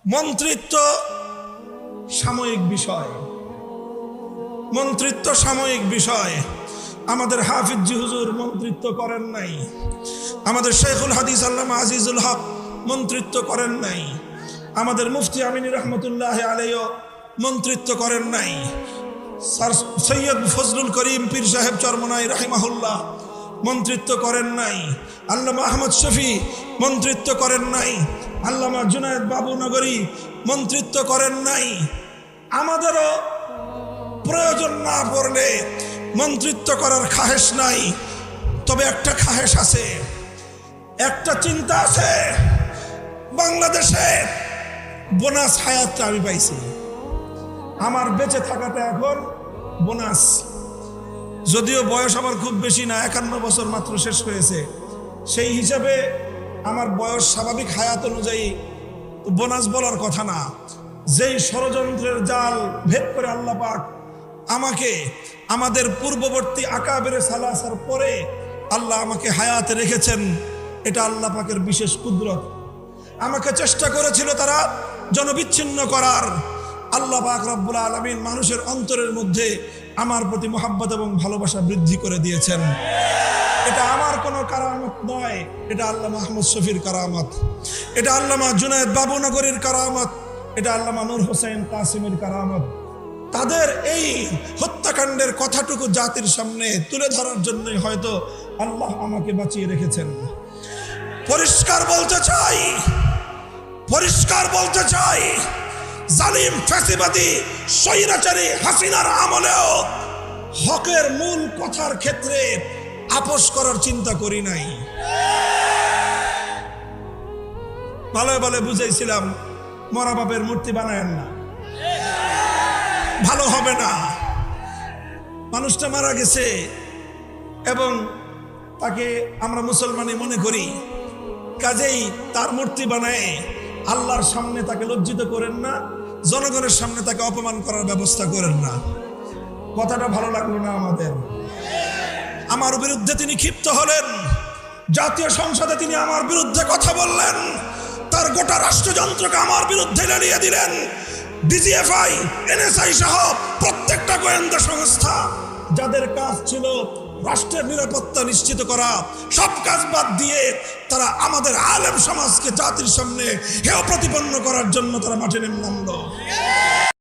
মন্ত্রিত্ব সাময়িক বিষয়, মন্ত্রিত্ব সাময়িক বিষয়। আমাদের হাফিজ জি হুজুর মন্ত্রিত্ব করেন নাই, আমাদের শেখুল হাদিস আল্লামা আজিজুল হক মন্ত্রিত্ব করেন নাই, আমাদের মুফতি আমিনী রহমতুল্লাহ আলাইহিও মন্ত্রিত্ব করেন নাই, স্যার সৈয়দ ফজলুল করিম পীর সাহেব চরমনাই রাহিমাহুল্লাহ মন্ত্রিত্ব করেন নাই, আল্লামা আহমদ শফি মন্ত্রিত্ব করেন নাই, আল্লামা জুনায়েদ বাবুনগরী মন্ত্রিত্ব করেন নাই। আমাদেরও প্রয়োজন না পড়লে মন্ত্রিত্ব করার খাহেশ নাই, তবে একটা খাহেশ আছে, একটা চিন্তা আছে। বাংলাদেশে বোনাস হায়াতটা আমি পাইছি, আমার বেঁচে থাকাটা এখন বোনাস। যদিও বয়স আমার খুব বেশি না, 51 বছর মাত্র শেষ হয়েছে, সেই হিসাবে আমার বয়স স্বাভাবিক হায়াত অনুযায়ী বোনাস বলার কথা না। যেই ষড়যন্ত্রের জাল ভেদ করে আল্লাহ পাক আমাকে আমাদের পূর্ববর্তী আকাবের সালাসার পরে আল্লাহ আমাকে হায়াতে রেখেছেন, এটা আল্লাহ পাকের বিশেষ কুদরত। আমাকে চেষ্টা করেছিল তারা জনবিচ্ছিন্ন করার, আল্লাহ পাক রব্বুল আলামিন মানুষের অন্তরের মধ্যে আমার প্রতি মোহাব্বত এবং ভালোবাসা বৃদ্ধি করে দিয়েছেন। এটা আমার কোনো কারামত নয়, এটা আল্লামা আহমদ শফির কারামত, এটা আল্লামা জুনায়েদ বাবুনগরীর কারামত, এটা আল্লামা নূর হোসেন কাসিমের কারামত। তাদের এই হত্যাকাণ্ডের কথাটুকু জাতির সামনে তুলে ধরার জন্যই হয়তো আল্লাহ আমাকে বাঁচিয়ে রেখেছেন। পরিষ্কার বলতে চাই, পরিষ্কার বলতে চাই, জালিম ফ্যাসিবাদী স্বৈরাচারী হাসিনার আমলেও হকের মূল কথার ক্ষেত্রে আপোষ করার চিন্তা করি নাই। ভালো ভালো বুঝাইছিলাম, মরা বাপের মূর্তি বানায়েন না, ভালো হবে না। মানুষটা মারা গেছে এবং তাকে আমরা মুসলমানই মনে করি, কাজেই তার মূর্তি বানায় আল্লাহর সামনে তাকে লজ্জিত করেন না, জনগণের সামনে তাকে অপমান করার ব্যবস্থা করেন না। কথাটা ভালো লাগলো না আমাদের। আমার বিরুদ্ধে তিনি ক্ষিপ্ত হলেন, জাতীয় সংসদে তিনি আমার বিরুদ্ধে কথা বললেন, তার গোটা রাষ্ট্রযন্ত্রকে আমার বিরুদ্ধে লেলিয়ে দিলেন। ডিজিএফআই, এনএসআই সহ প্রত্যেকটা গোয়েন্দা সংস্থা যাদের কাজ ছিল রাষ্ট্রের নিরাপত্তা নিশ্চিত করা, সব কাজ বাদ দিয়ে তারা আমাদের আলেম সমাজকে জাতির সামনে হেয় প্রতিপন্ন করার জন্য তারা মাঠে নামলো।